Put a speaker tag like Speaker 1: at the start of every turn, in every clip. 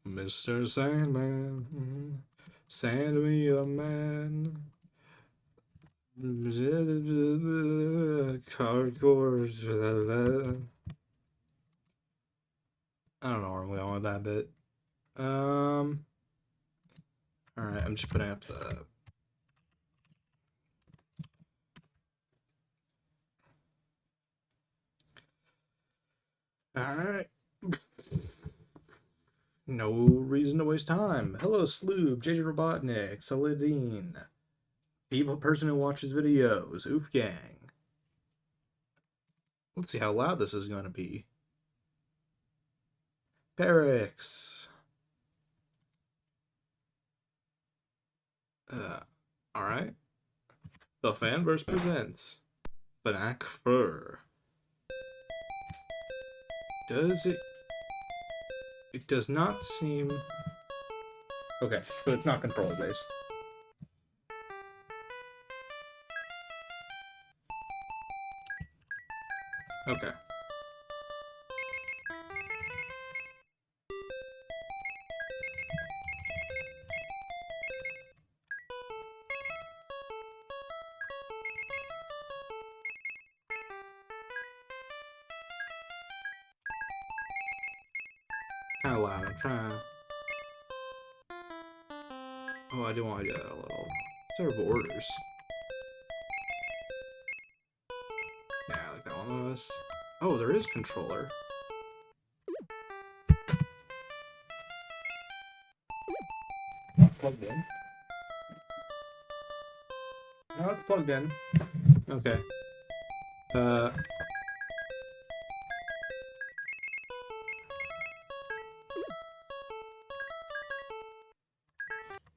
Speaker 1: Mr. Sandman, send me a man. Hardcore. I don't know where I'm going with that bit. Alright, I'm just putting up the... Alright. No reason to waste time. Hello, Sloob, JJ Robotnik, Saladin. Person who watches videos, Oof Gang. Let's see how loud this is going to be. Perix. Alright. The Fanverse presents FNaC Fur. It does not seem... Okay, so it's not controller based. Okay. Kind of loud. I'm trying to... Oh, I do want to get a little serve orders. Yeah, I like that one of those. Oh, there is controller. Not plugged in. No, it's plugged in. Okay.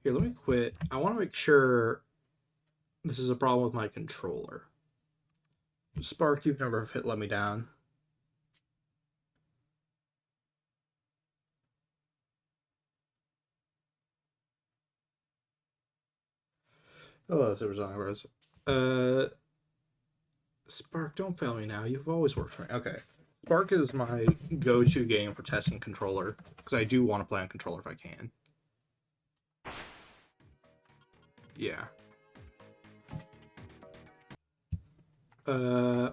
Speaker 1: Here, let me quit. I want to make sure this is a problem with my controller. Spark, you've never let me down. Oh, that's Spark, don't fail me now. You've always worked for me. Okay. Spark is my go-to game for testing controller, because I do want to play on controller if I can. Yeah. FNaC.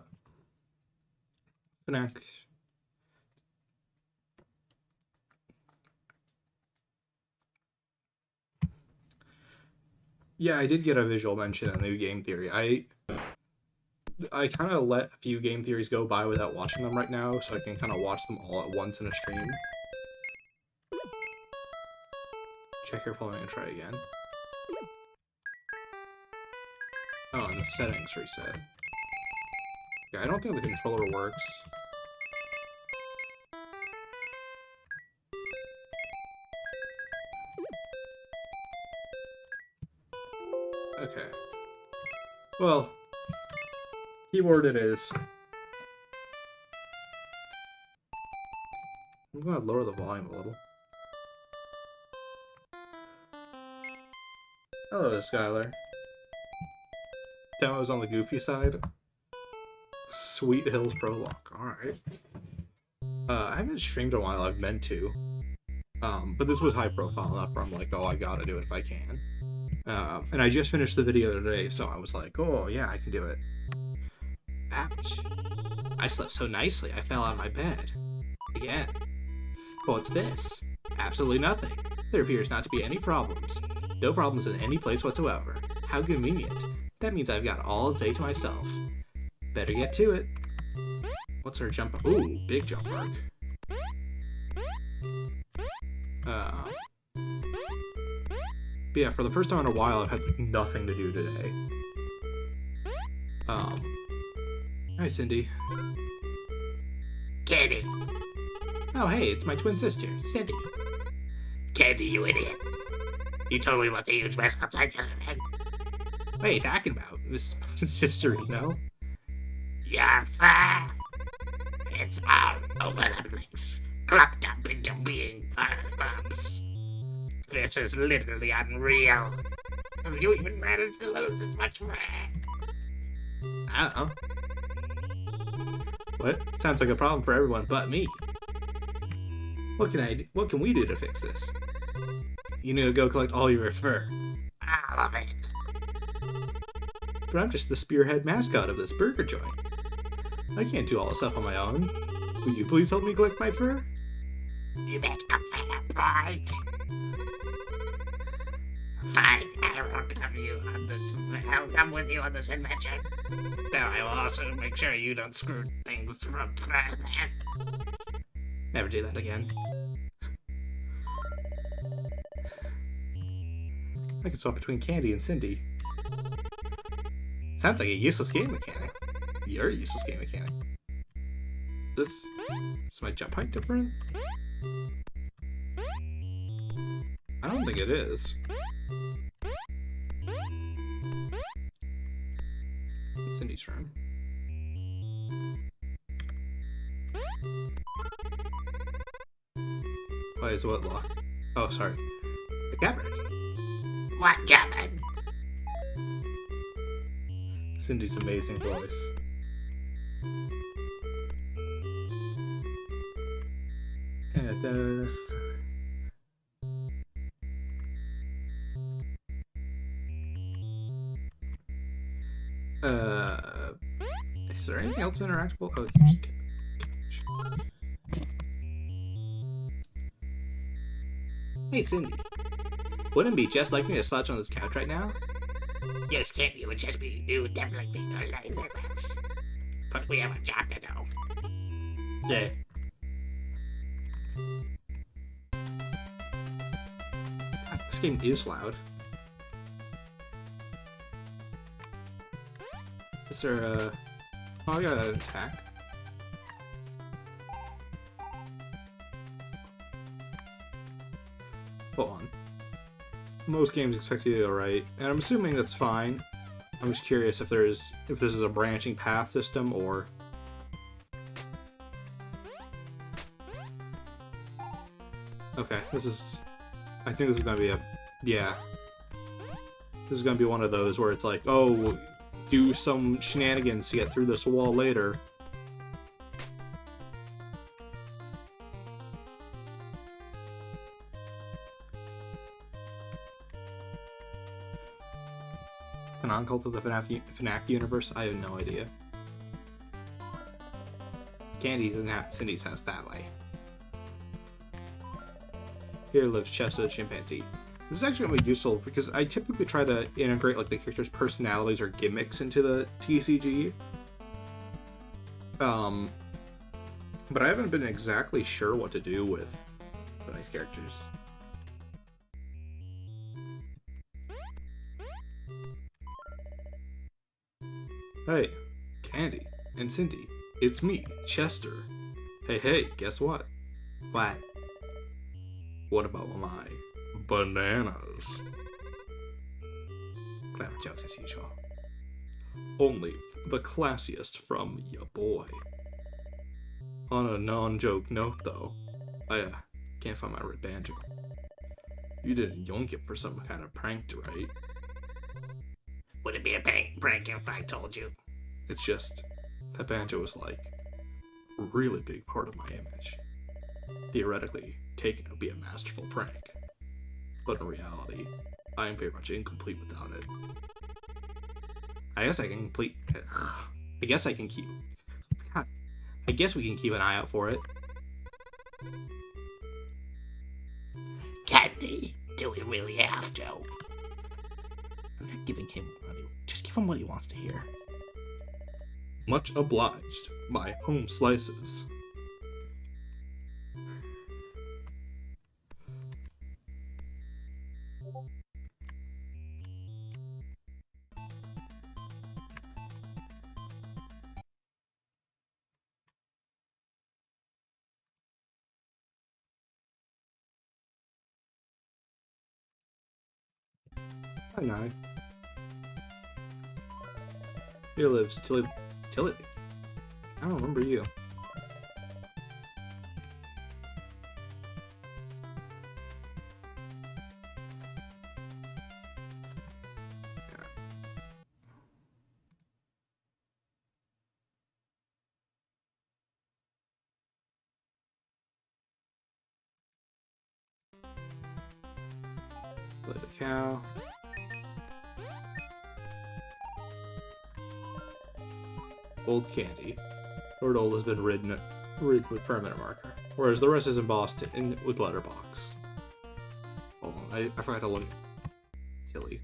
Speaker 1: Yeah, I did get a visual mention in New Game Theory. I kind of let a few game theories go by without watching them right now, so I can kind of watch them all at once in a stream. Check your following and try again. Oh, and the settings reset. Yeah, I don't think the controller works. Okay. Well, keyboard it is. I'm gonna lower the volume a little. Hello, Skylar. Demo's on the goofy side. Sweet Hills Prologue. Alright. I haven't streamed in a while. I've meant to. But this was high profile enough where I'm like, oh, I gotta do it if I can. And I just finished the video today, so I was like, oh, yeah, I can do it. Ouch. I slept so nicely, I fell out of my bed. Again. What's this? Absolutely nothing. There appears not to be any problems. No problems in any place whatsoever. How convenient. That means I've got all day to myself. Better get to it. What's our jump? Ooh, big jump arc. But yeah, for the first time in a while, I've had nothing to do today. Hi, Cindy.
Speaker 2: Candy.
Speaker 1: Oh, hey, it's my twin sister, Cindy.
Speaker 2: Candy, you idiot. You totally left a huge mess outside your head.
Speaker 1: What are you talking about? This sister, you know?
Speaker 2: Your fur. It's all over the place. Clumped up into being fur bumps. This is literally unreal. Have you even managed to lose as much fur?
Speaker 1: I don't know. What? Sounds like a problem for everyone but me. What can we do to fix this? You need to go collect all your fur.
Speaker 2: All of it.
Speaker 1: But I'm just the spearhead mascot of this burger joint. I can't do all this stuff on my own. Will you please help me collect my fur?
Speaker 2: You make a fair point. Fine, I will come with you on this adventure. Though I will also make sure you don't screw things from further.
Speaker 1: Never do that again. I can swap between Candy and Cindy. Sounds like a useless game mechanic. You're a useless game mechanic. Is my jump height different? I don't think it is. Cindy's room. Why is what locked? Oh, sorry. The cupboard.
Speaker 2: What cupboard?
Speaker 1: Cindy's amazing voice. And is there anything else interactable? Oh, here's couch. Hey, Cindy. Wouldn't it be just like me to slouch on this couch right now?
Speaker 2: Yes, Candy would just be, you would definitely be no laziness. But we have a job to do.
Speaker 1: Yeah. God, this game is loud. Is there a... Oh, I got an attack. Hold on. Most games expect you to go right, and I'm assuming that's fine. I'm just curious if this is a branching path system or... Okay, I think this is gonna be a... Yeah. This is gonna be one of those where it's like, oh, do some shenanigans to get through this wall later. An on-cult of the FNaC universe? I have no idea. Candy's and Cindy's house that way. Here lives Chester the chimpanzee. This is actually going to be useful because I typically try to integrate like the characters' personalities or gimmicks into the TCG. But I haven't been exactly sure what to do with these characters. Hey, Candy and Cindy, it's me, Chester. Hey, guess what? What? What about my bananas? Clever jokes as usual. Only the classiest from ya boy. On a non-joke note, though, I can't find my red banjo. You didn't yoink it for some kind of prank, right?
Speaker 2: Would it be a prank if I told you?
Speaker 1: It's just, that banjo was like a really big part of my image. Theoretically, taken would be a masterful prank. But in reality, I am very much incomplete without it. I guess we can keep an eye out for it.
Speaker 2: Candy, do we really have to?
Speaker 1: I'm not giving him money. Just give him what he wants to hear. Much obliged, my home slices. Hi, Nye. Here lives Tilly. I don't remember you. Play the cow. Old Candy. Lord Old has been ridden with permanent marker, whereas the rest is embossed with letterbox. Hold on, I forgot to look at Tilly.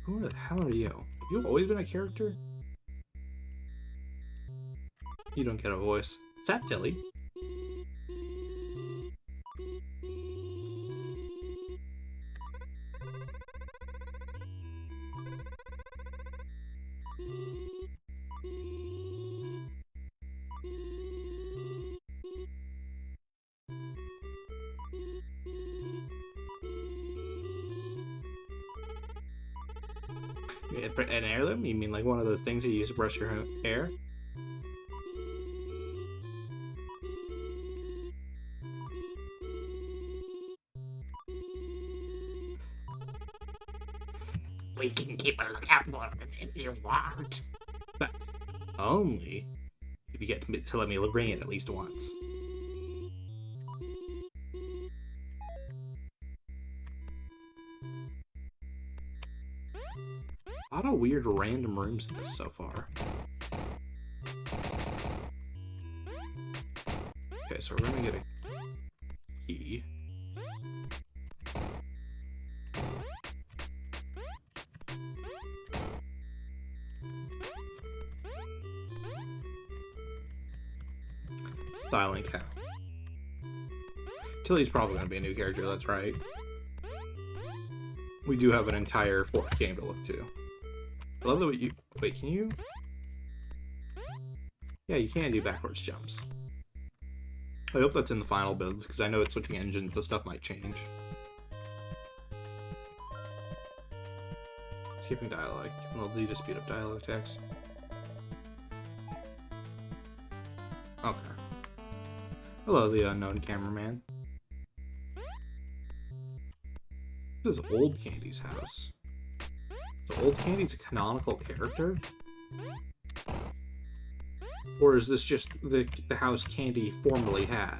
Speaker 1: Who the hell are you? Have you always been a character? You don't get a voice. Is that Tilly? An heirloom? You mean like one of those things you use to brush your hair?
Speaker 2: We can keep a lookout for it if you want.
Speaker 1: But only if you get to let me bring it at least once. A lot of weird random rooms in this so far. Okay, so we're gonna get a key. Silent cow. Tilly's probably gonna be a new character, that's right. We do have an entire fourth game to look to. I love the way you... Wait, can you... Yeah, you can do backwards jumps. I hope that's in the final build, because I know it's switching engines, so stuff might change. Skipping dialogue. Well, do you just speed up dialogue text? Okay. Hello, the unknown cameraman. This is Old Candy's house. So Old Candy's a canonical character? Or is this just the house Candy formerly had?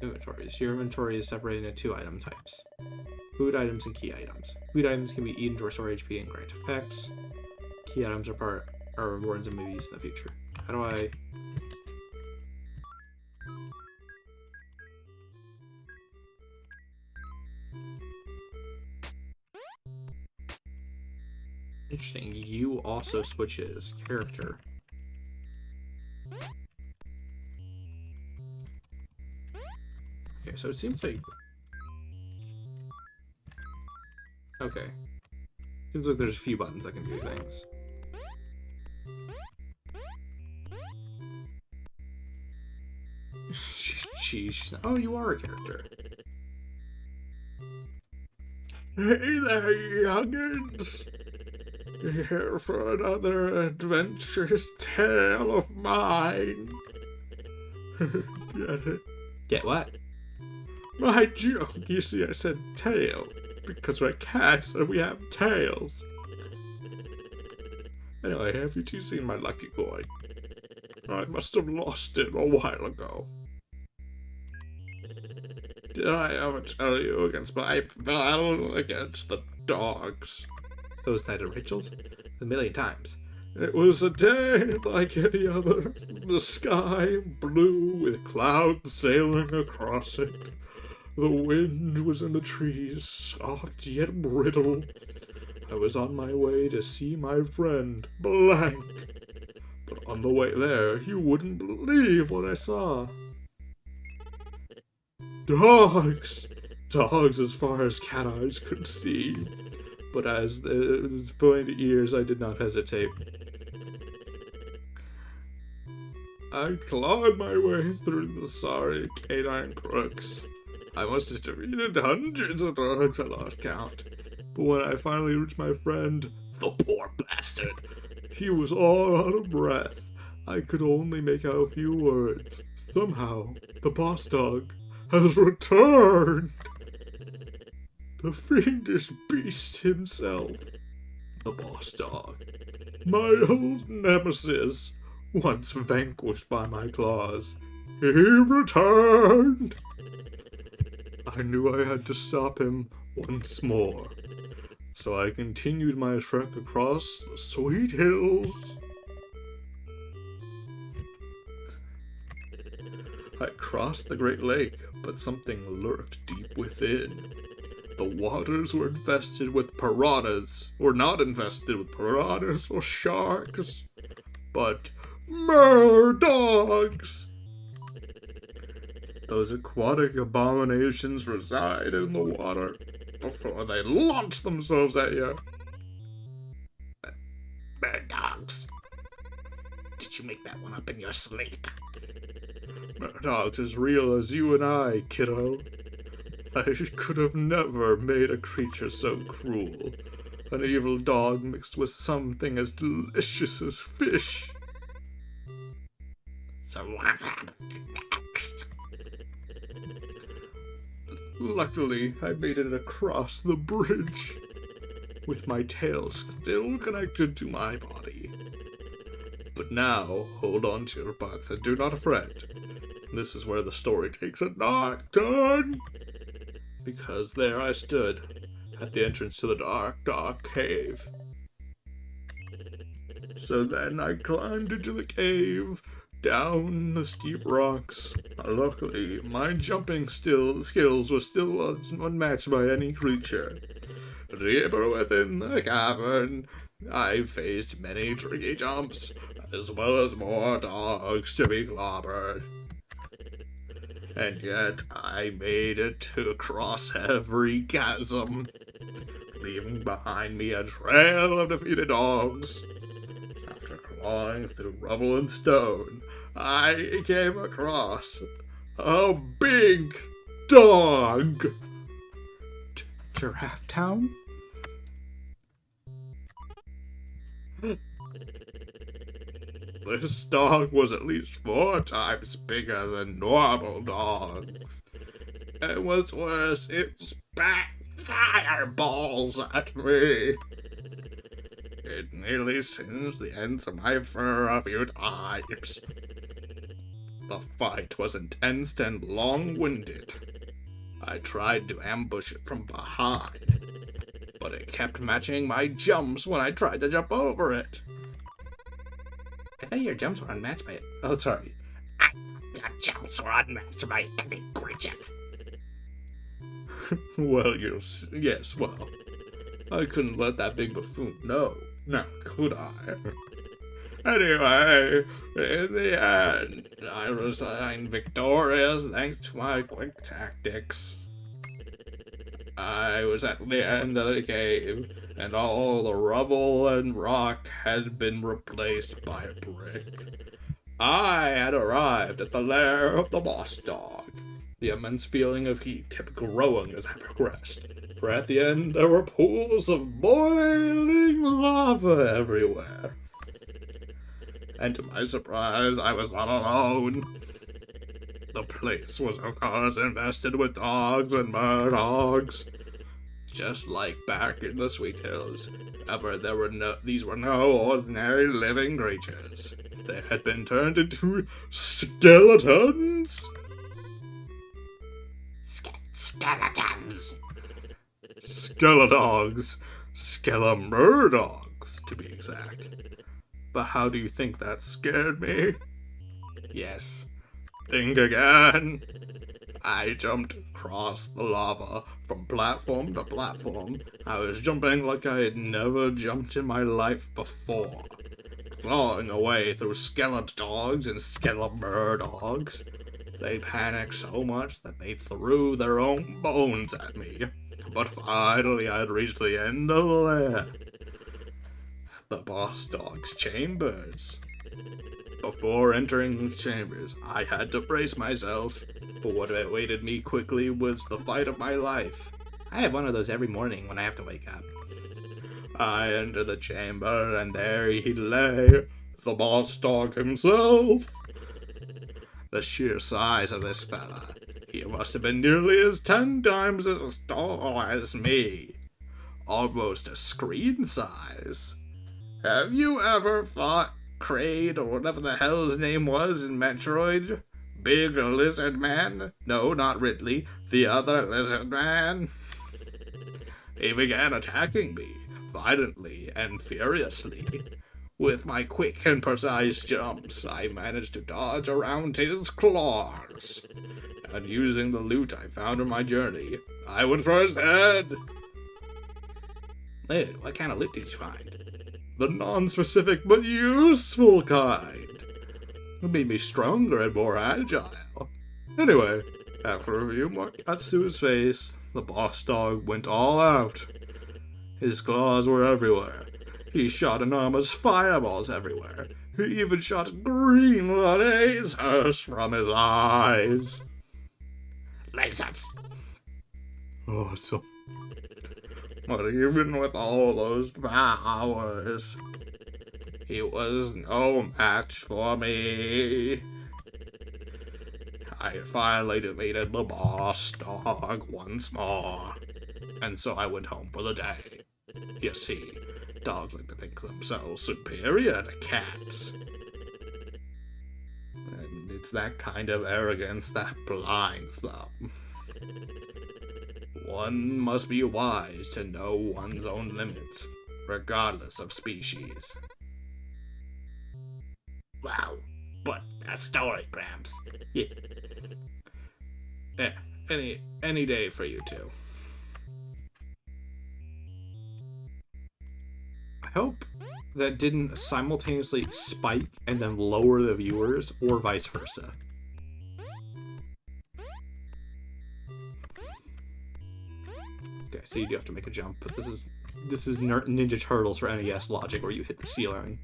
Speaker 1: Inventories. Your inventory is separated into 2 item types. Food items and key items. Food items can be eaten to restore HP and grant effects. Key items are rewards and may be used in the future. How do I... Interesting. You also switches character. Okay, so it seems like... Okay. Seems like there's a few buttons that can do things. She's not... Oh, you are a character. Hey there, youngins! Here for another adventurous tale of mine. Get it? Get what? My joke. You see, I said tail because we're cats and we have tails. Anyway, have you two seen my lucky coin? I must have lost it a while ago. Did I ever tell you against my battle against the dogs? Those night of Rachel's? A million times. It was a day like any other. The sky blue with clouds sailing across it. The wind was in the trees, soft yet brittle. I was on my way to see my friend, Blank. But on the way there, you wouldn't believe what I saw. Dogs! Dogs as far as cat eyes could see. But as the pointed ears, I did not hesitate. I clawed my way through the sorry canine crooks. I must have defeated hundreds of dogs, I lost count. But when I finally reached my friend, the poor bastard, he was all out of breath. I could only make out a few words. Somehow, the boss dog has returned. The fiendish beast himself. The boss dog, my old nemesis, once vanquished by my claws, he returned. I knew I had to stop him once more, so I continued my trek across the sweet hills. I crossed the Great Lake, but something lurked deep within. The waters were infested with piranhas, or not infested with piranhas or sharks, but mer-dogs. Those aquatic abominations reside in the water before they launch themselves at you.
Speaker 2: Bird dogs. Did you make that one up in your sleep?
Speaker 1: Mer-dogs as real as you and I, kiddo. I could have never made a creature so cruel. An evil dog mixed with something as delicious as fish.
Speaker 2: So what happened next?
Speaker 1: Luckily, I made it across the bridge, with my tail still connected to my body. But now, hold on to your butts and do not fret. This is where the story takes a dark turn. Because there I stood, at the entrance to the dark, dark cave. So then I climbed into the cave, down the steep rocks. Luckily, my jumping skills were still unmatched by any creature. Deeper within the cavern, I faced many tricky jumps, as well as more dogs to be clobbered. And yet, I made it to cross every chasm, leaving behind me a trail of defeated dogs. After clawing through rubble and stone, I came across a big dog. Giraffe Town? This dog was at least 4 times bigger than normal dogs. And what's worse, it spat fireballs at me. It nearly singed the ends of my fur a few times. The fight was intense and long-winded. I tried to ambush it from behind, but it kept matching my jumps when I tried to jump over it.
Speaker 2: I thought your jumps were unmatched by it.
Speaker 1: Oh, sorry.
Speaker 2: Your jumps were unmatched by any creature.
Speaker 1: Well, yes, well. I couldn't let that big buffoon know. Now, could I? Anyway, in the end, I resigned victorious thanks to my quick tactics. I was at the end of the cave, and all the rubble and rock had been replaced by a brick. I had arrived at the lair of the boss dog. The immense feeling of heat kept growing as I progressed, for at the end there were pools of boiling lava everywhere. And to my surprise, I was not alone. The place was of course infested with dogs and mer-dogs. Just like back in the Sweet Hills, however, these were no ordinary living creatures. They had been turned into skeletons.
Speaker 2: Skeletons.
Speaker 1: Skeledogs. Skelemer-dogs, to be exact. But how do you think that scared me? Yes. Think again. I jumped across the lava from platform to platform. I was jumping like I had never jumped in my life before, clawing away through skeledogs and skelemer-dogs. They panicked so much that they threw their own bones at me. But finally I had reached the end of the lair. The boss dog's chambers. Before entering these chambers, I had to brace myself, for what awaited me quickly was the fight of my life.
Speaker 2: I have one of those every morning when I have to wake up.
Speaker 1: I entered the chamber, and there he lay, the boss dog himself. The sheer size of this fella, he must have been nearly 10 times as tall as me. almost a screen size. Have you ever fought Kraid or whatever the hell his name was in Metroid? Big Lizard Man? No, not Ridley. The other Lizard Man. He began attacking me, violently and furiously. With my quick and precise jumps, I managed to dodge around his claws. And using the loot I found on my journey, I went for his head. Hey, what kind of loot did you find? The non-specific but useful kind. It made me stronger and more agile. Anyway, after a few more cuts to his face, the boss dog went all out. His claws were everywhere. He shot enormous fireballs everywhere. He even shot green lasers from his eyes.
Speaker 2: Lasers.
Speaker 1: Awesome. But even with all those powers, he was no match for me. I finally defeated the boss dog once more, and so I went home for the day. You see, dogs like to think themselves superior to cats. And it's that kind of arrogance that blinds them. One must be wise to know one's own limits, regardless of species.
Speaker 2: Wow, but a story, Gramps.
Speaker 1: Yeah. Any day for you two. I hope that didn't simultaneously spike and then lower the viewers, or vice versa. Okay, so you do have to make a jump, but this is Ninja Turtles for NES logic, where you hit the ceiling.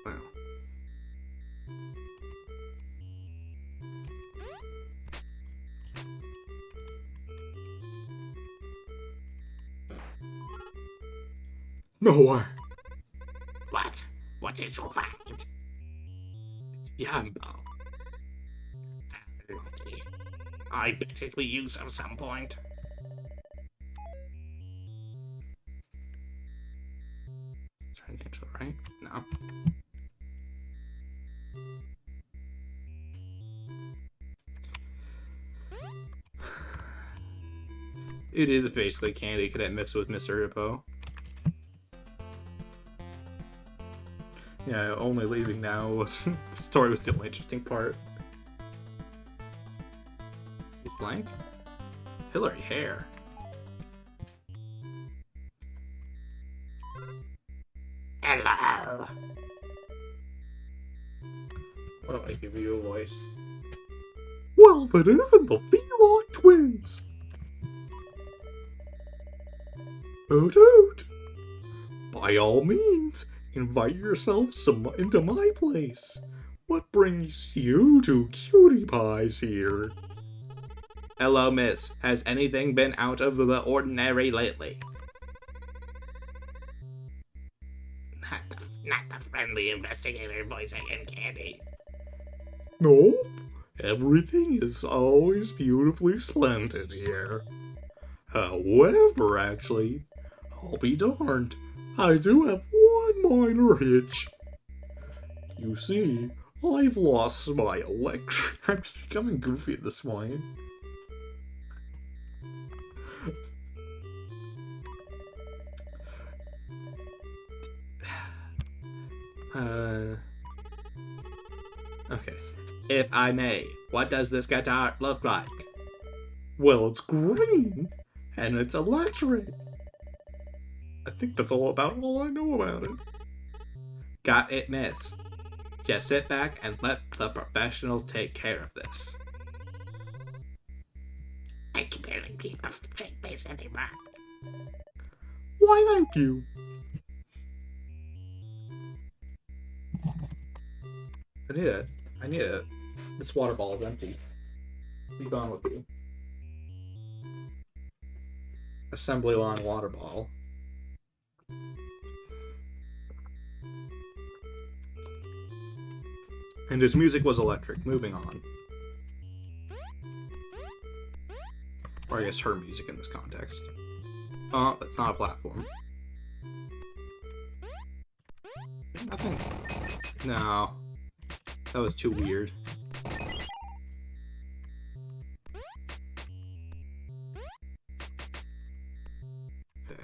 Speaker 1: Wow. No way.
Speaker 2: What? What did you find?
Speaker 1: Yeah, no.
Speaker 2: I bet it we use at some point.
Speaker 1: Try to get to it right? No. It is basically Candy Cadet mixed with Mr. Hippo. Yeah, only leaving now was the story was the only interesting part. He's blank? Hillary Hare.
Speaker 2: Hello.
Speaker 1: Why don't I give you a voice? Well, but even the Feline Twins! Hoot hoot! By all means, invite yourself into my place. What brings you two cutie pies here? Hello, miss. Has anything been out of the ordinary lately?
Speaker 2: Not the friendly investigator voice again, Candy.
Speaker 1: No, everything is always beautifully splendid here. However, actually, I'll be darned, I do have one minor hitch. You see, I've lost my electric. I'm just becoming goofy at this point. Okay. If I may, what does this guitar look like? Well, it's green, and it's electric. I think that's all I know about it. Got it, miss. Just sit back and let the professionals take care of this.
Speaker 2: I can barely keep a straight face anymore.
Speaker 1: Why, thank you. I need it. This water ball is empty. Be gone with you. Assembly line water ball. And his music was electric. Moving on. Or I guess her music in this context. That's not a platform. Nothing. No. That was too weird. Okay.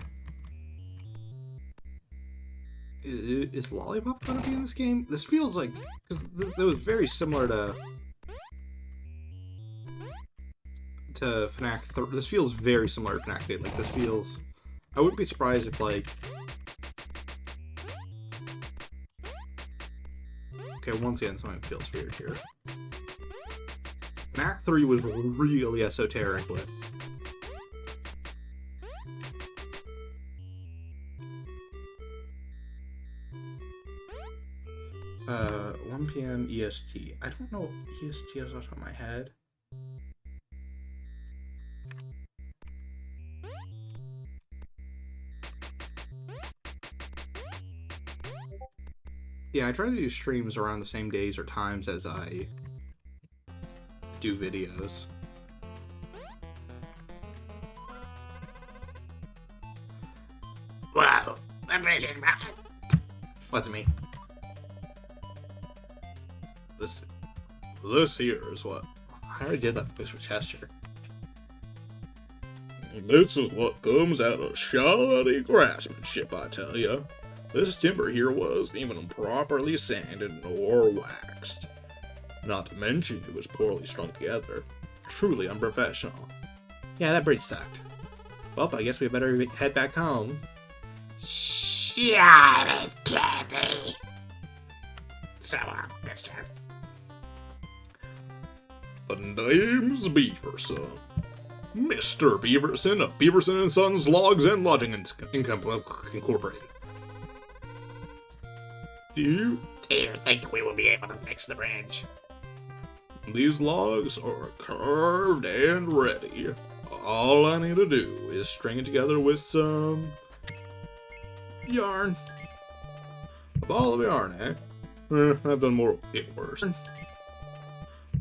Speaker 1: Is Lollipop gonna be in this game? This feels like... Because that was very similar to FNaC 3. This feels very similar to FNaC 8. Like, this feels... I wouldn't be surprised if, like... Okay, once again, something feels weird here. FNaC 3 was really esoteric with... 1 p.m. EST. I don't know what EST is off the top of my head. Yeah, I try to do streams around the same days or times as I do videos.
Speaker 2: Whoa,
Speaker 1: What's me? This here is what... I already did that voice with Chester. This is what comes out of shoddy craftsmanship, I tell ya. This timber here wasn't even properly sanded nor waxed. Not to mention it was poorly strung together. Truly unprofessional. Yeah, that bridge sucked. Well, I guess we better head back home.
Speaker 2: Shut it, Cabby. So, mister.
Speaker 1: The name's Beaverson. Mr. Beaverson of Beaverson & Sons Logs and Lodging Incorporated. Do you
Speaker 2: think we will be able to fix the bridge?
Speaker 1: These logs are carved and ready. All I need to do is string it together with some yarn. A ball of yarn, eh? I've done more it worse. A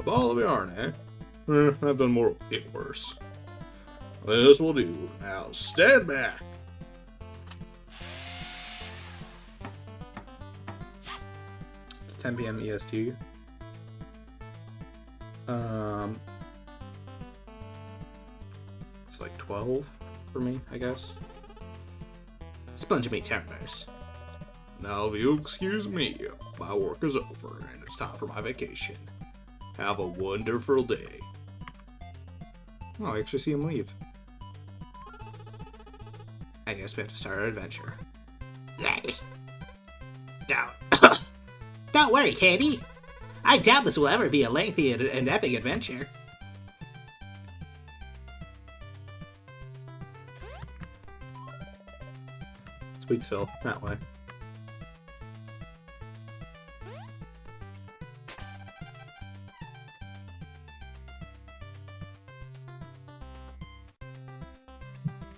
Speaker 1: ball of yarn, eh? I've done more it worse. This will do. Now stand back. It's 10 p.m. EST. It's like 12 for me, I guess. Sponge me timbers. Now, if you excuse me, my work is over and it's time for my vacation. Have a wonderful day. Oh, I actually see him leave. I guess we have to start our adventure.
Speaker 2: Yay. Don't worry, Candy. I doubt this will ever be a lengthy and epic adventure.
Speaker 1: Sweet Phil, that way.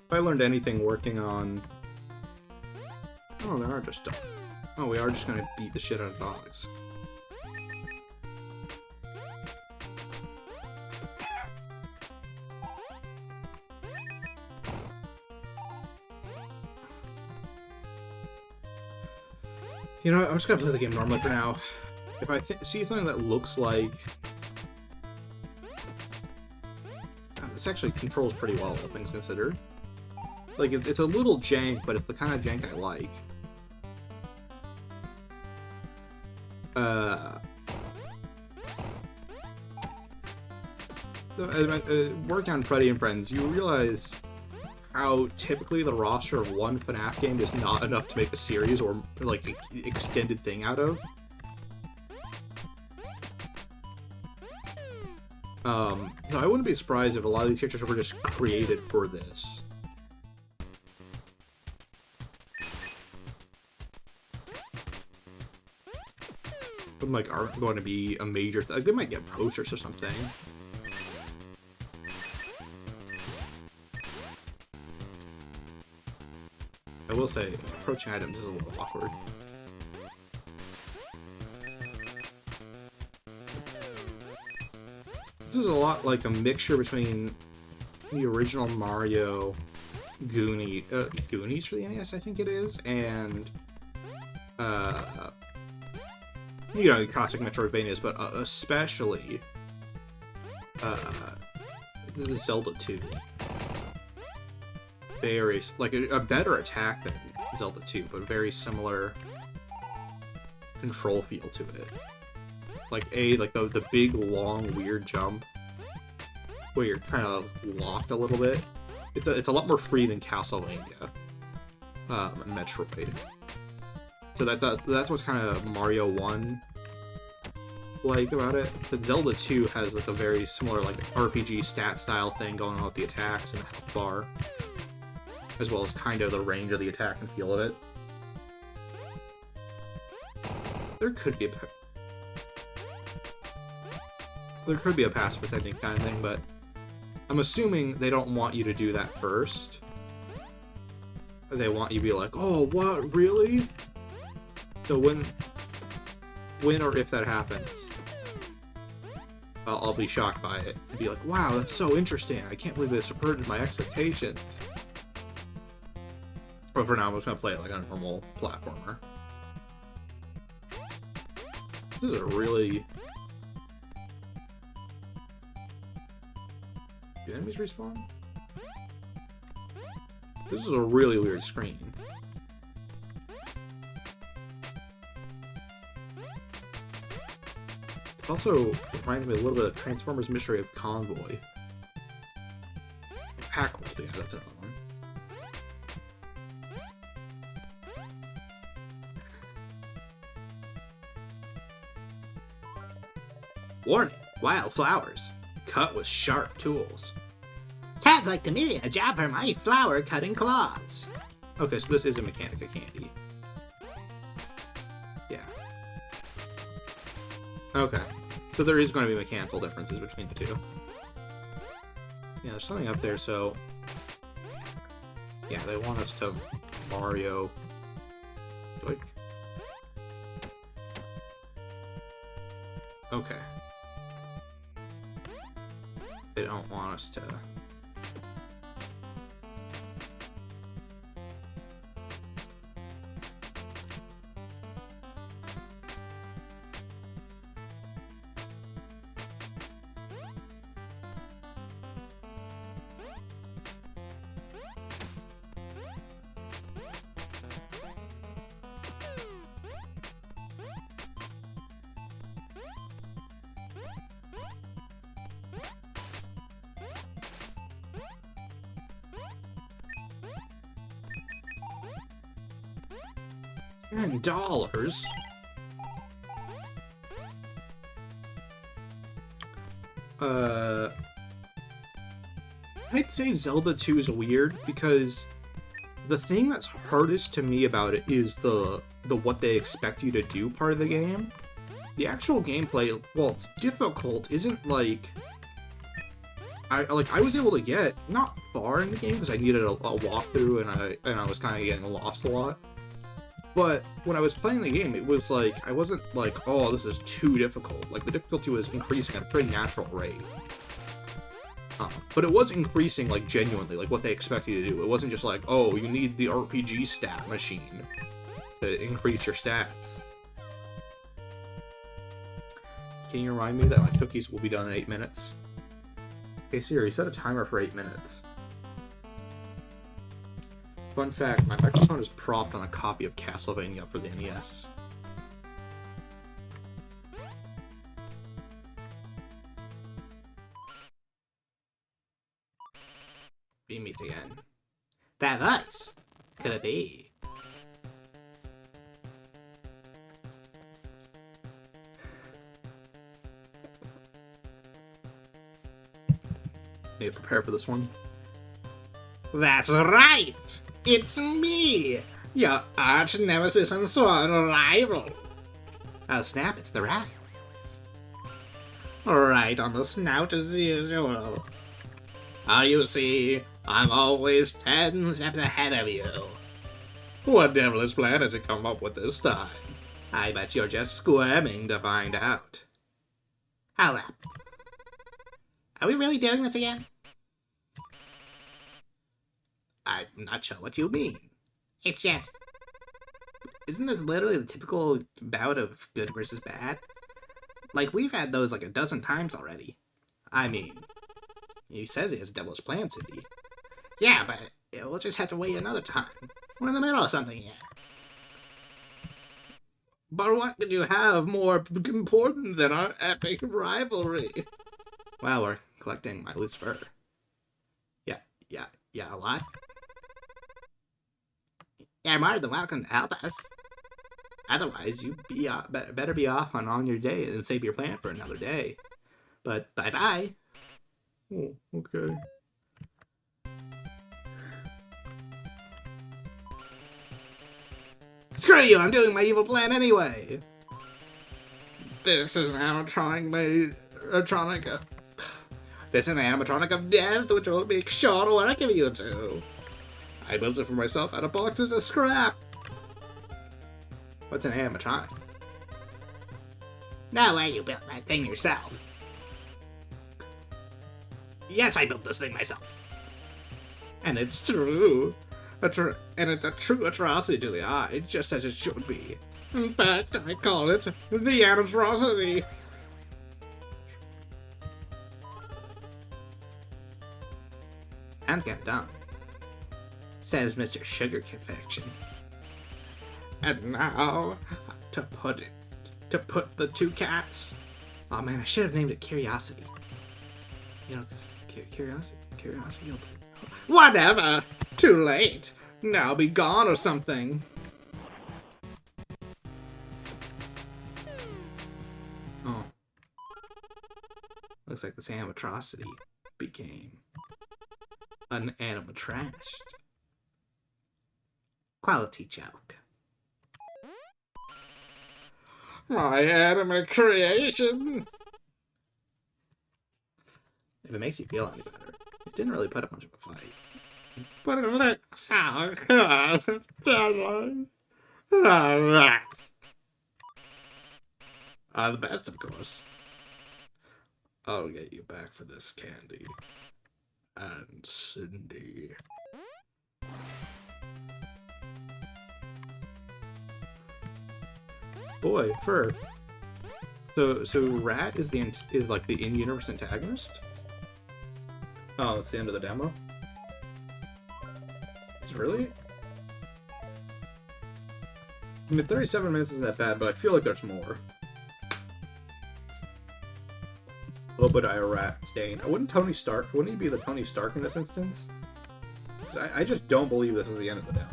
Speaker 1: If I learned anything working on... Oh, there are just dogs. Oh, we are just gonna beat the shit out of dogs. You know what, I'm just gonna play the game normally for now. If I see something that looks like... This actually controls pretty well, all things considered. Like, it's a little jank, but it's the kind of jank I like. Working on Freddy and Friends, you realize how typically the roster of one FNaF game is not enough to make a series or, like, an extended thing out of. So I wouldn't be surprised if a lot of these characters were just created for this. But, like, aren't going to be a major thing. Like, they might get posters or something. I will say, approaching items is a little awkward. This is a lot like a mixture between the original Mario Goonies for the NES, I think it is, and you know, the classic Metroidvanias, but especially the Zelda 2. Very, like, a better attack than Zelda 2, but very similar control feel to it. Like, the big, long, weird jump, where you're kind of locked a little bit. It's a lot more free than Castlevania, Metroid. So that's what's kind of Mario 1 like about it. But Zelda 2 has like a very similar like RPG stat style thing going on with the attacks and the health bar, as well as kind of the range of the attack and feel of it. There could be a pacifist ending kind of thing, but I'm assuming they don't want you to do that first. They want you to be like, oh, what, really? So when or if that happens, I'll be shocked by it and be like, wow, that's so interesting. I can't believe they subverted my expectations. But for now, I'm just going to play it like a normal platformer. This is a really... Do enemies respawn? This is a really weird screen. It also reminds me a little bit of Transformers Mystery of Convoy. Packworld, yeah, that's another one. Warning! Wild flowers. Cut with sharp tools.
Speaker 2: Sounds like to me a job for my flower cutting claws.
Speaker 1: Okay, so this is a Mechanica candy. Yeah. Okay. So there is going to be mechanical differences between the two. Yeah, there's something up there, so... Yeah, they want us to Mario... Like... Okay. They don't want us to... $10. I'd say Zelda 2 is weird because the thing that's hardest to me about it is the what they expect you to do part of the game. The actual gameplay, while it's difficult, isn't like I was able to get not far in the game because I needed a walkthrough and I was kind of getting lost a lot. But when I was playing the game, it was like, I wasn't like, oh, this is too difficult. Like, the difficulty was increasing at a pretty natural rate. But it was increasing, like, genuinely, like, what they expect you to do. It wasn't just like, oh, you need the RPG stat machine to increase your stats. Can you remind me that my cookies will be done in 8 minutes? Okay, Siri, set a timer for 8 minutes. Fun fact, my microphone is propped on a copy of Castlevania for the NES. We meet again.
Speaker 2: That voice. Could it be?
Speaker 1: Need to prepare for this one.
Speaker 2: That's right! It's me! Your arch nemesis and sworn rival! Oh snap, it's the Rhyme. Right on the snout as usual. Oh, you see, I'm always 10 steps ahead of you. What devilish plan has it come up with this time? I bet you're just squirming to find out. Hold up. Are we really doing this again? I'm not sure what you mean. It's just...
Speaker 1: Isn't this literally the typical bout of good versus bad? Like, we've had those like a dozen times already. I mean, he says he has a devil's plan, Cindy.
Speaker 2: Yeah, but we'll just have to wait another time. We're in the middle of something here.
Speaker 1: But what could you have more important than our epic rivalry? Well, we're collecting my loose fur. Yeah, a lot?
Speaker 2: You're more than welcome to help us.
Speaker 1: Otherwise, you'd be better be off on your day and save your plant for another day. But bye-bye. Oh, okay. Screw you, I'm doing my evil plan anyway. This is an animatronic This is an animatronic of death, which will make sure to work if you two. I built it for myself out of boxes of scrap. What's an animatronic?
Speaker 2: No way you built that thing yourself.
Speaker 1: Yes, I built this thing myself. And it's true. And it's a true atrocity to the eye, just as it should be. In fact, I call it the atrocity. And get done, says Mr. Sugar Confection. And now, to put the two cats. Oh man, I should have named it Curiosity. You know, Curiosity. Whatever. Too late. Now be gone or something. Oh. Looks like this animatrocity became an animatrash. Quality joke. My anime creation! If it makes you feel any better, it didn't really put up much of a fight. But it looks so good, doesn't it? The best, of course. I'll get you back for this candy. And Cindy. Boy, Fur. So Rat is like the in-universe antagonist? Oh, that's the end of the demo? It's really? I mean, 37 minutes isn't that bad, but I feel like there's more. Obadiah Rat Stain. Wouldn't he be the Tony Stark in this instance? I just don't believe this is the end of the demo.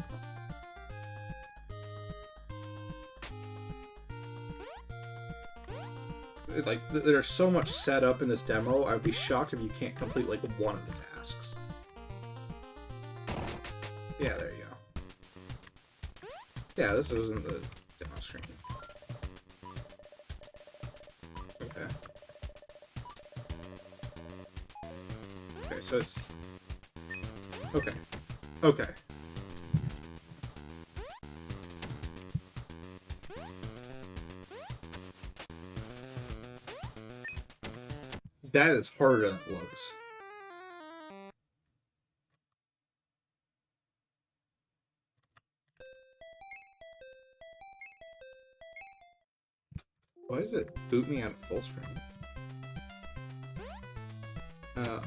Speaker 1: Like, there's so much set up in this demo, I would be shocked if you can't complete, like, one of the tasks. Yeah, there you go. Yeah, this isn't the demo screen. Okay. Okay, so it's... Okay. Okay. That is harder than it looks. Why does it boot me out of full screen? Oh.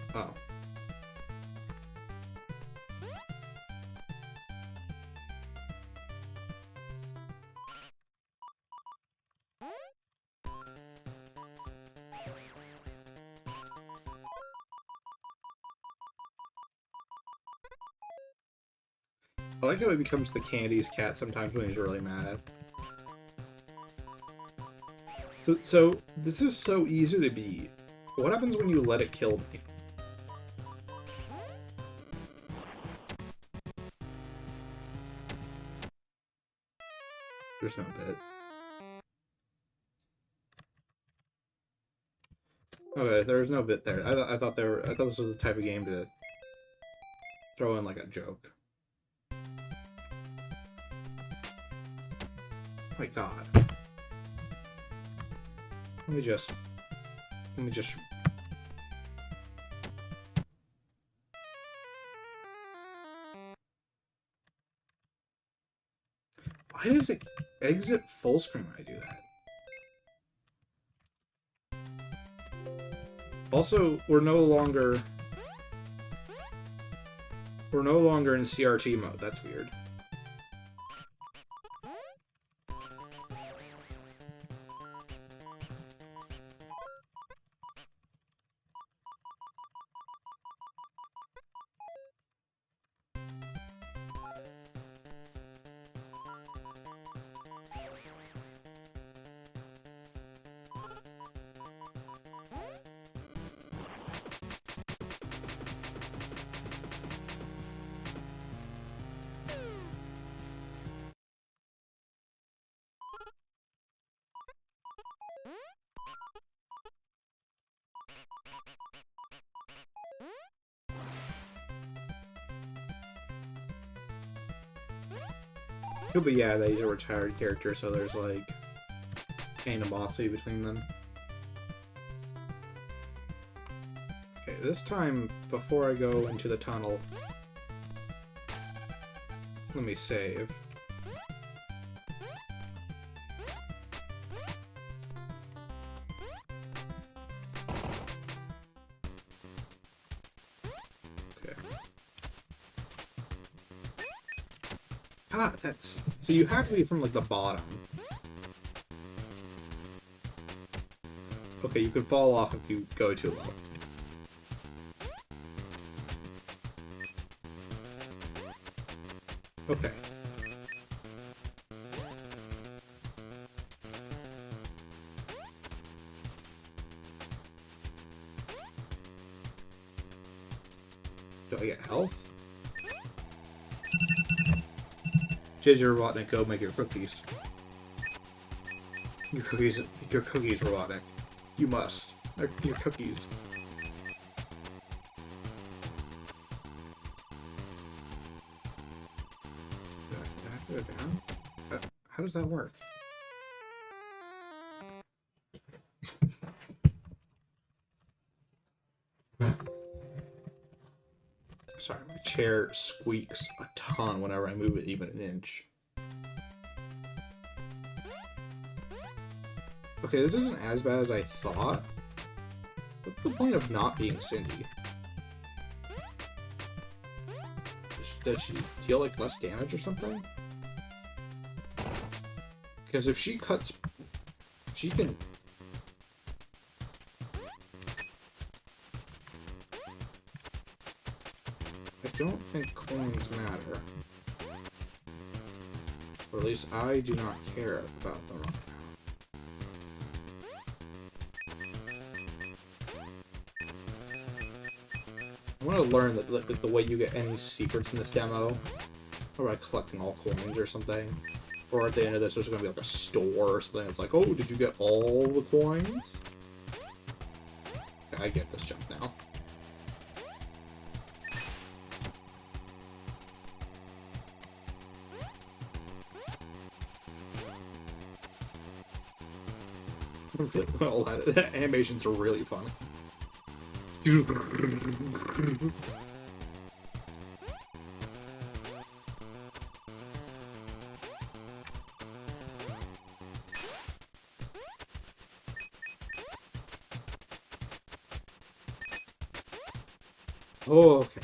Speaker 1: I like how he becomes the Candy's cat sometimes when he's really mad. So this is so easy to beat. What happens when you let it kill me? There's no bit. Okay, there was no bit there. I thought this was the type of game to throw in like a joke. Oh my god. Let me just Why does it exit full screen when I do that? Also, we're no longer in CRT mode. That's weird. But yeah, these are retired characters, so there's like animosity between them. Okay, this time, before I go into the tunnel, let me save. Okay. God, that's... So you have to be from, like, the bottom. Okay, you could fall off if you go too low. Okay. Do I get health? JJ Robotnik, go make your cookies. Your cookies, Robotnik. You must. Your cookies. Do I have to go down? How does that work? Sorry, my chair squeaks a ton whenever I move it even an inch. Okay, this isn't as bad as I thought. What's the point of not being Cindy? Does she deal like less damage or something? Because if she cuts... She can... I don't think coins matter. Or at least I do not care about them. I want to learn that the way you get any secrets in this demo, or by collecting all coins or something, or at the end of this there's going to be like a store or something. It's like, oh, did you get all the coins? Okay, I get this jump now. Well, the animations are really fun. Oh, okay.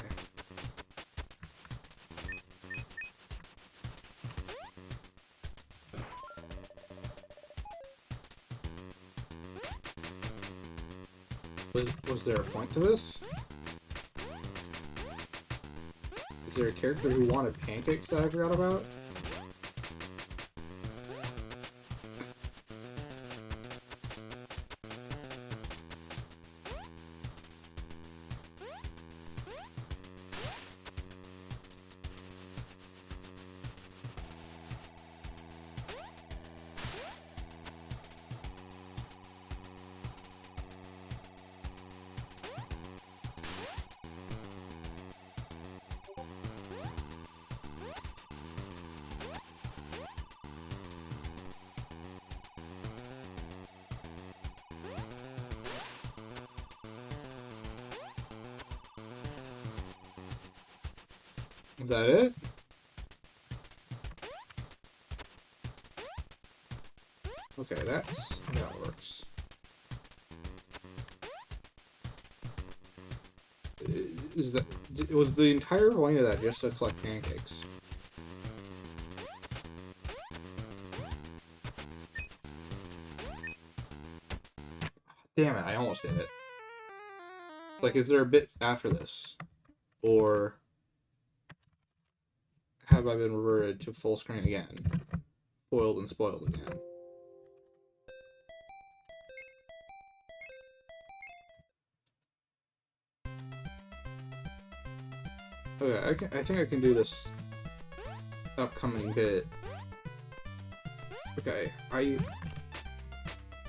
Speaker 1: Was there a point to this? Is there a character who wanted pancakes that I forgot about? Is that it? Okay, that works. Was the entire point of that just to collect pancakes? Damn it, I almost did it. Like, is there a bit after this? Or have I been reverted to full screen again? Foiled and spoiled again. Okay, I think I can do this upcoming bit. Okay, I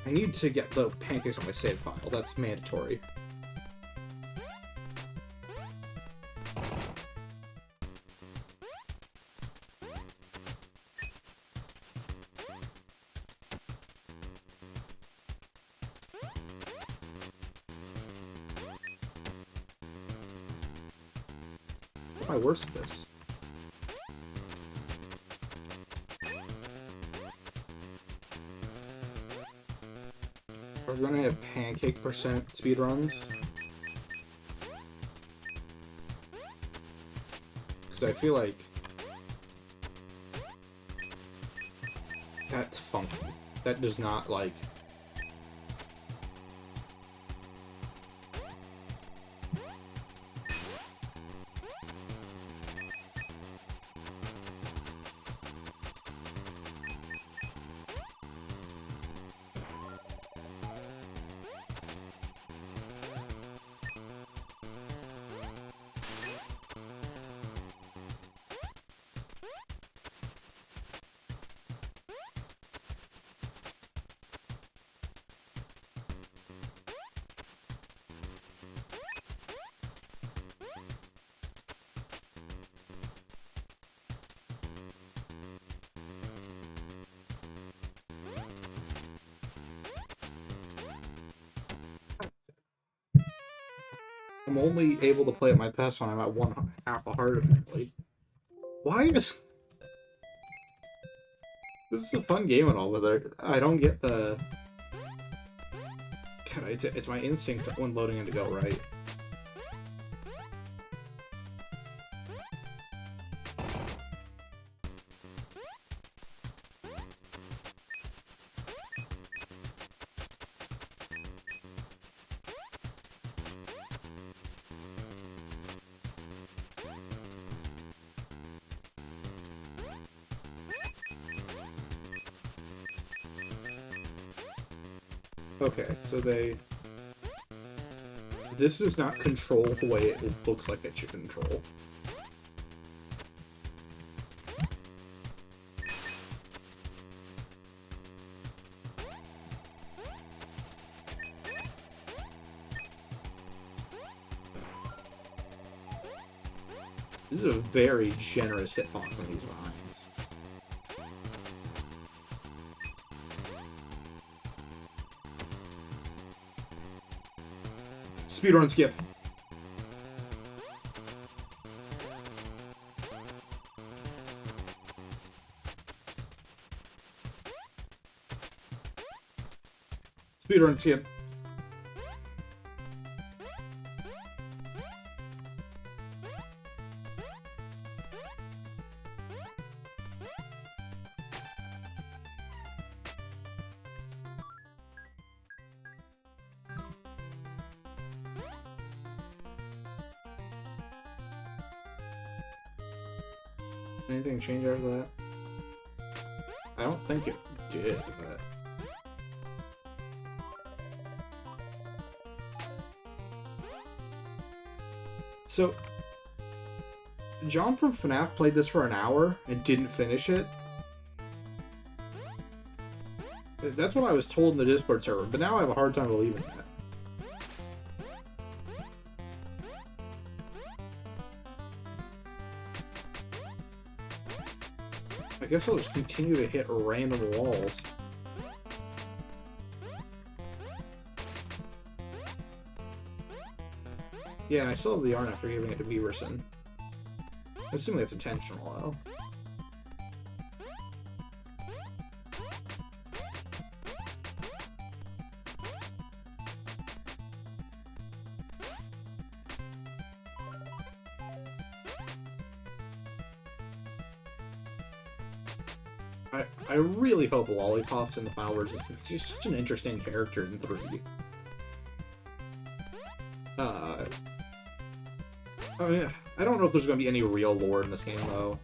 Speaker 1: need to get the pancakes on my save file. That's mandatory. Am I worse at this? Are we gonna have pancake percent speedruns? Because I feel like that's funky. That does not, like... I'm only able to play at my best when I'm at half a heart, apparently. Why is... This is a fun game and all, but I don't get the... God, it's my instinct when loading in to go right. Okay, so this does not control the way it looks like it should control. This is a very generous hitbox on these vines. Speedrun skip. Speedrun skip. Anything change after that? I don't think it did, but... So, John from FNaC played this for an hour and didn't finish it. That's what I was told in the Discord server, but now I have a hard time believing that. I guess I'll just continue to hit random walls. Yeah, and I still have the yarn after giving it to Beaverson. I assume that's intentional, though. I really hope Lollipops in the final version, because he's such an interesting character in 3. I mean, I don't know if there's going to be any real lore in this game, though.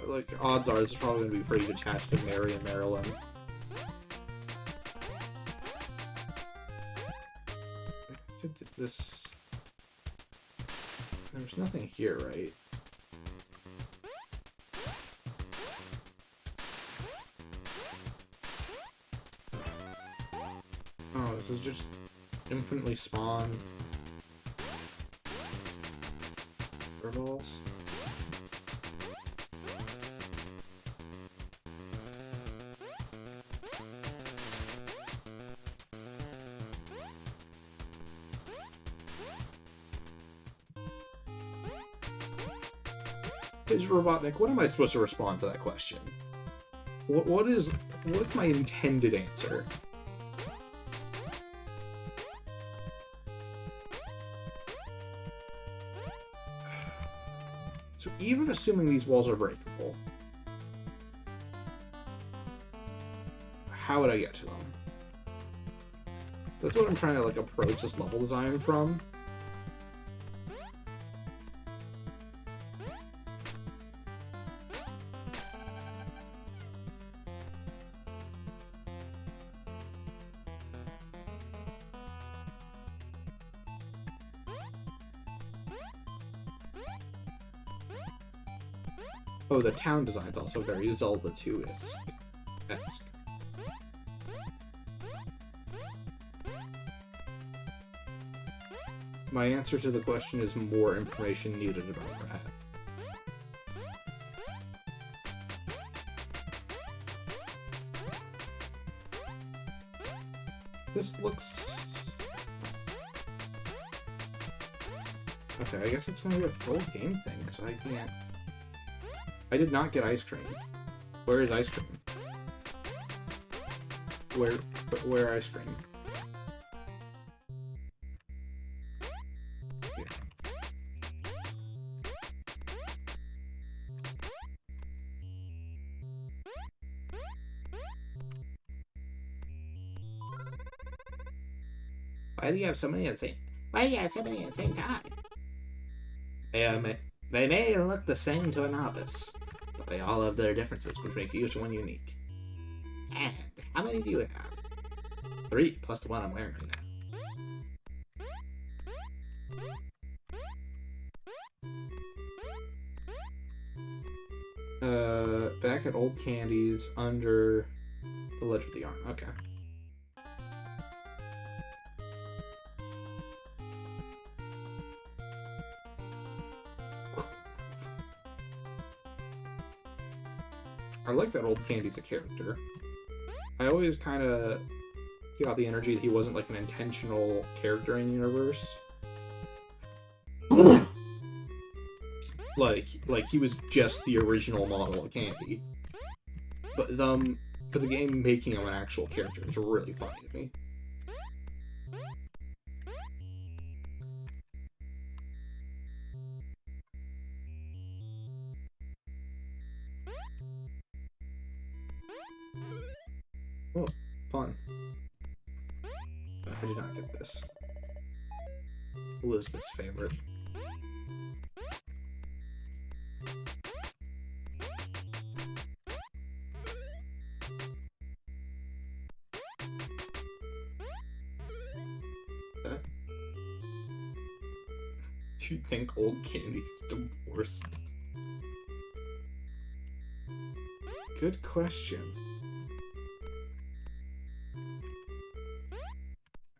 Speaker 1: Like, odds are this is probably going to be pretty detached to Mary and Marilyn. This... There's nothing here, right? Oh, this is just infinitely spawned turtles. Is Robotnik, what am I supposed to respond to that question? What is my intended answer? So even assuming these walls are breakable, how would I get to them? That's what I'm trying to like approach this level design from. Oh, the town design's also very Zelda 2-esque. My answer to the question is more information needed about that. This looks... Okay, I guess it's gonna be a full game thing, because I can't... I did not get ice cream. Where is ice cream? Where ice cream? Yeah. Why do you have so many at the same time? They may look the same to a novice, but they all have their differences, which make each one unique. And how many do you have? 3, plus the one I'm wearing right now. Back at Old Candy's, under the ledge with the arm. Okay. I like that Old Candy's a character. I always kind of got the energy that he wasn't like an intentional character in the universe. like he was just the original model of Candy. But for the game making him an actual character, it's really funny to me. Oh, fun. I did not get this. Elizabeth's favorite. Do you think Old Candy's divorced? Good question.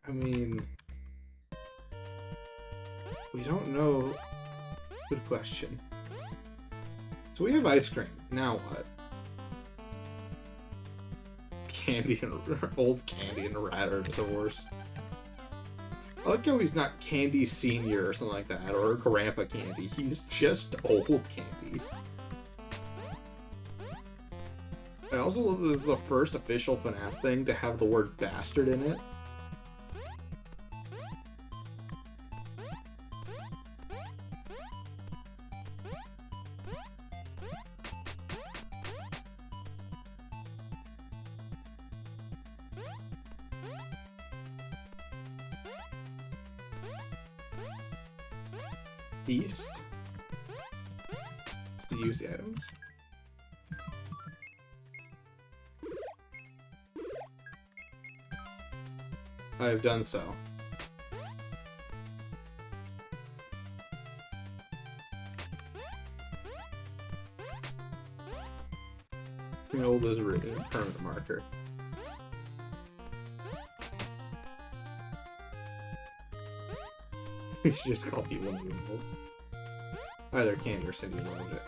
Speaker 1: I mean, we don't know. Good question. So we have ice cream. Now what? Candy and Old Candy and Rat are divorced. I like how he's not Candy Senior or something like that, or Grandpa Candy. He's just Old Candy. I also love that this is the first official FNaF thing to have the word bastard in it. East. To use the items. I have done so. Old is a permanent marker. We should just call people old. Either Candy or Cindy knows it.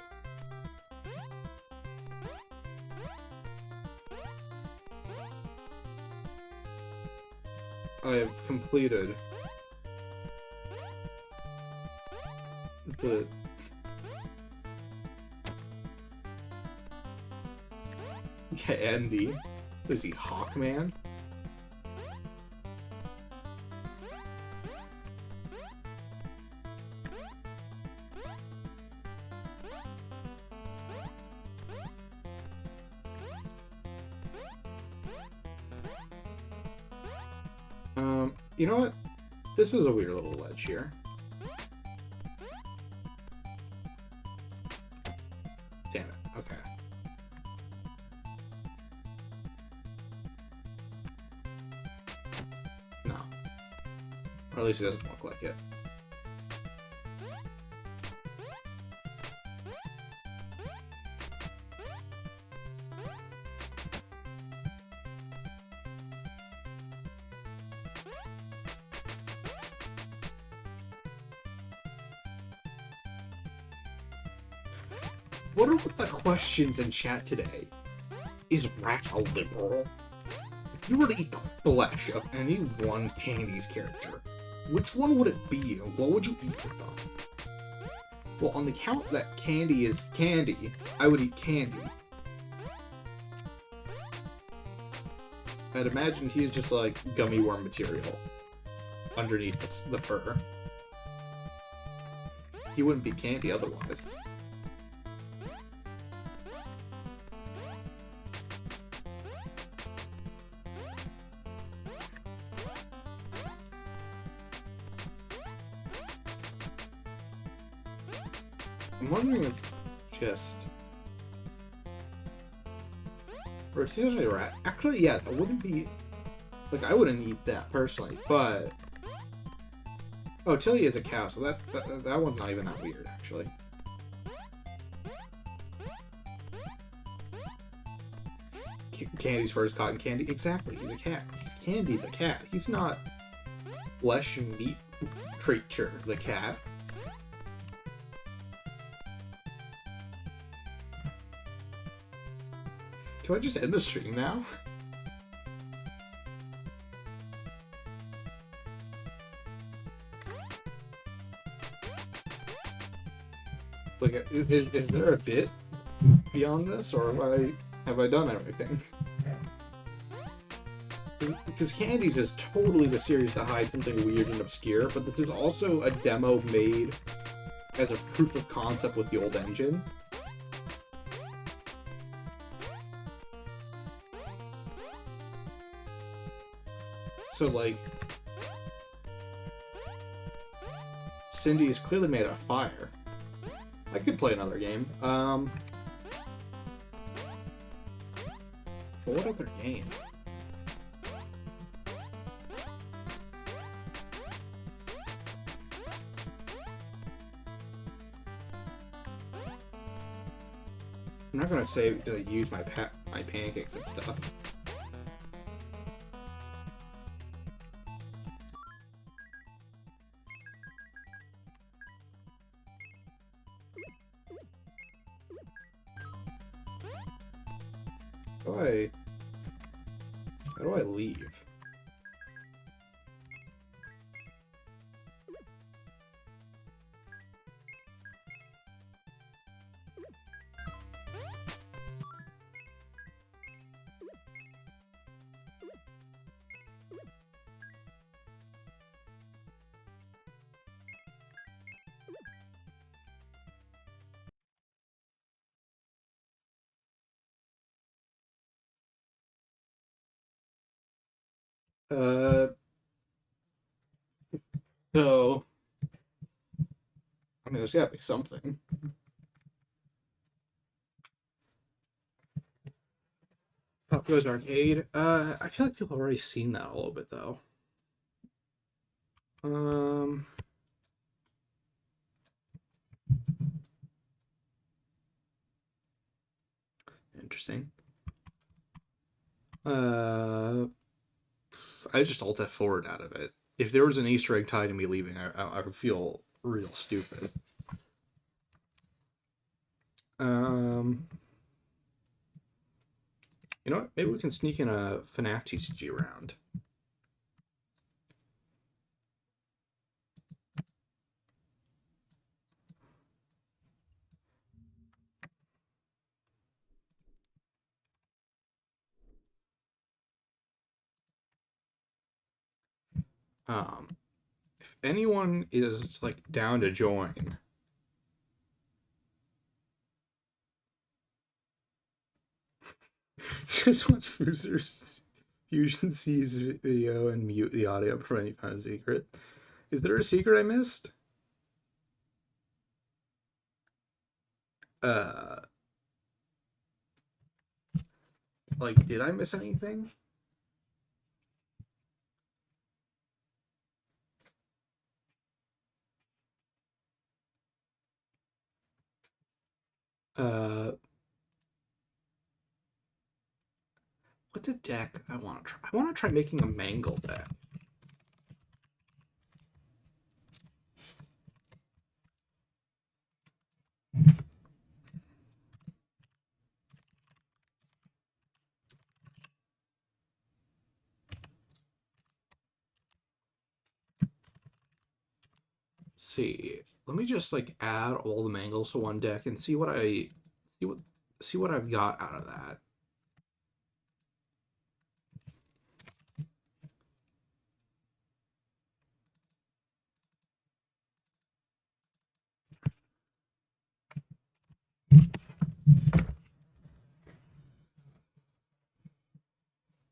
Speaker 1: I have completed the Andy. Is he Hawkman? You know what? This is a weird little ledge here. Damn it. Okay. No. Or at least it doesn't look like it. What are the questions in chat today? Is Rat a liberal? If you were to eat the flesh of any one Candy's character, which one would it be and what would you eat with them? Well, on the count that Candy is candy, I would eat Candy. I'd imagine he is just like gummy worm material underneath the fur. He wouldn't be Candy otherwise. I'm wondering if just... Or it's usually a rat. Actually, yeah, that wouldn't be... Like, I wouldn't eat that, personally, but... Oh, Tilly is a cow, so that one's not even that weird, actually. Candy's first cotton candy. Exactly, he's a cat. He's Candy the cat. He's not flesh and meat creature, the cat. Do I just end the stream now? Like, is there a bit beyond this, or have I done everything? Because Candy's is totally the series to hide something weird and obscure, but this is also a demo made as a proof of concept with the old engine. So, like, Cindy is clearly made out of fire. I could play another game. But what other game? I'm not gonna say to use my pancakes and stuff. How do I leave? So I mean, there's gotta be something. Pop Goes Arcade. I feel like people have already seen that a little bit though. Um, Interesting. I just alt F forward out of it. If there was an Easter egg tied to me leaving, I would feel real stupid. Um, you know what? Maybe we can sneak in a FNaC TCG round. If anyone is like down to join, just watch Fusion C's video and mute the audio for any kind of secret. Is there a secret I missed? Uh, like, did I miss anything? Uh, what's a deck I want to try? I want to try making a Mangle deck. See, let me just like add all the Mangles to one deck and see what see what see what I've got out of that.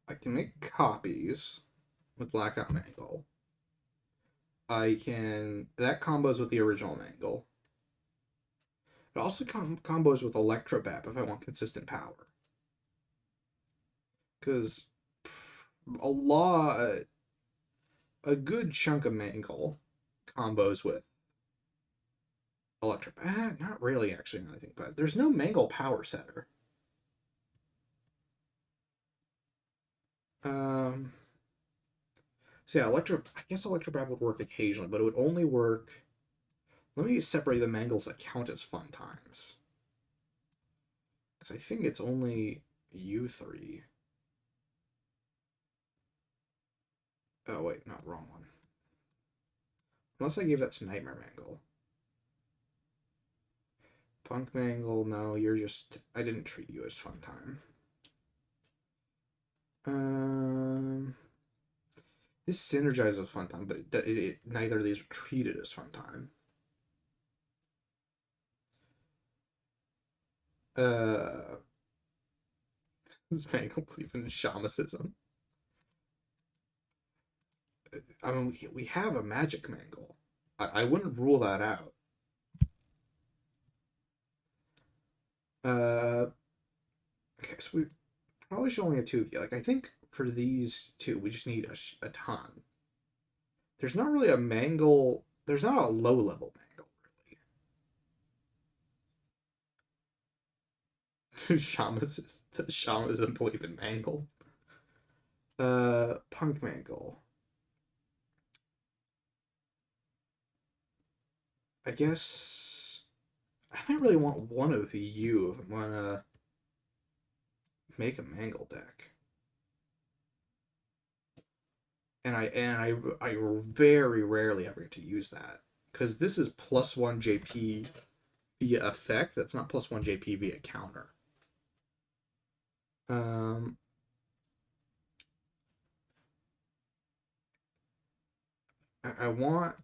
Speaker 1: I can make copies with Blackout Mangle. I can that combos with the original Mangle. It also combos with Electrobab if I want consistent power. Because a good chunk of Mangle combos with Electrobab. Not really, actually, now I think, but there's no Mangle power setter. So yeah, I guess Electrobab would work occasionally, but it would only work. Let me separate the Mangles that count as fun times. Because I think it's only U3. Oh, wait, not wrong one. Unless I gave that to Nightmare Mangle. Punk Mangle, no, you're just. I didn't treat you as fun time. This synergizes fun time, but neither of these are treated as fun time. This Mangle believe in shamanism. I mean, we have a magic Mangle. I wouldn't rule that out. Okay, so we probably should only have two. Like, I think for these two, we just need a ton. There's not really a Mangle. There's not a low level Mangle, really. Shamanism believe in Mangle. Punk Mangle. I guess I might really want one of you if I'm gonna make a Mangle deck. And I very rarely ever get to use that because this is +1 JP via effect. That's not +1 JP via counter. I want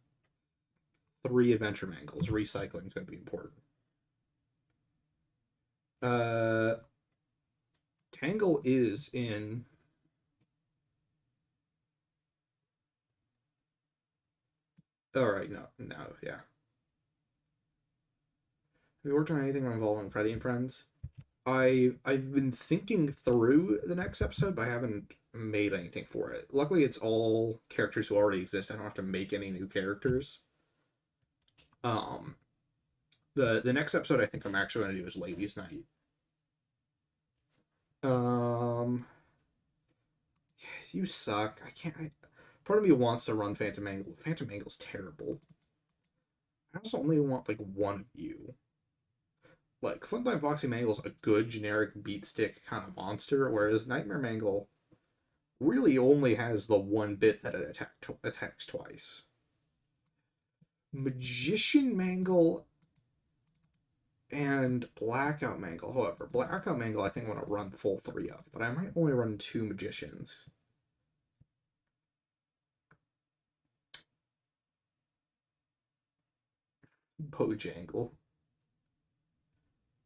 Speaker 1: 3 Adventure Mangles. Recycling is going to be important. Tangle is in. All right, no, yeah. you worked on anything involving Freddy and Friends? I've been thinking through the next episode, but I haven't made anything for it. Luckily, it's all characters who already exist. I don't have to make any new characters. Um, the next episode I think I'm actually going to do is Ladies' Night. Um, you suck. I can't. Part of me wants to run Phantom Angle. Phantom Angle's terrible. I also only want like one of you. Like Frontline Foxy Mangle's a good generic beat stick kind of monster, whereas Nightmare Mangle really only has the one bit that it attacks twice. Magician Mangle and Blackout Mangle, however, Blackout Mangle I think I'm going to run full 3 of, but I might only run 2 Magicians. Bojangle.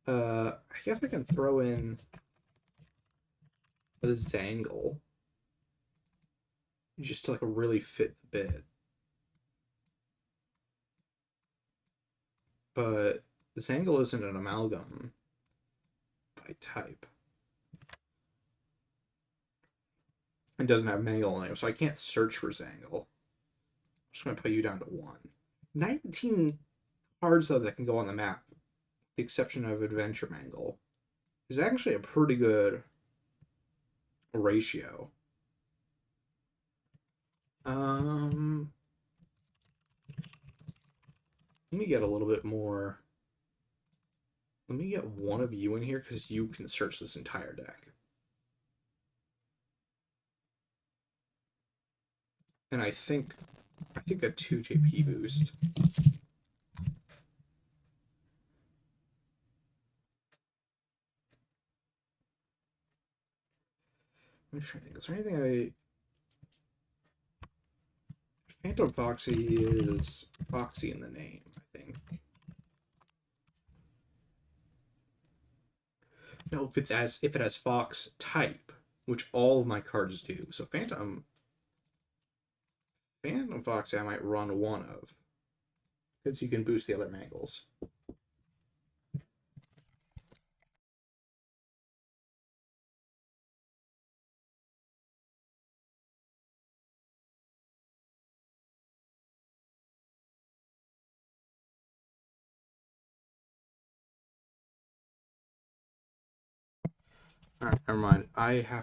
Speaker 1: I guess I can throw in the Zangle just to like really fit the bit. But Zangle isn't an amalgam by type. It doesn't have Mangle in it, so I can't search for Zangle. I'm just going to put you down to 1. 19 cards, though, that can go on the map, with the exception of Adventure Mangle, is actually a pretty good ratio. Let me get a little bit more. Let me get one of you in here because you can search this entire deck. And I think a 2 JP boost. I'm trying to think. Is there anything Phantom Foxy is Foxy in the name, I think. No, if it has Fox type, which all of my cards do. So Phantom Foxy I might run 1 of. Because you can boost the other Mangles. Alright, never mind. I have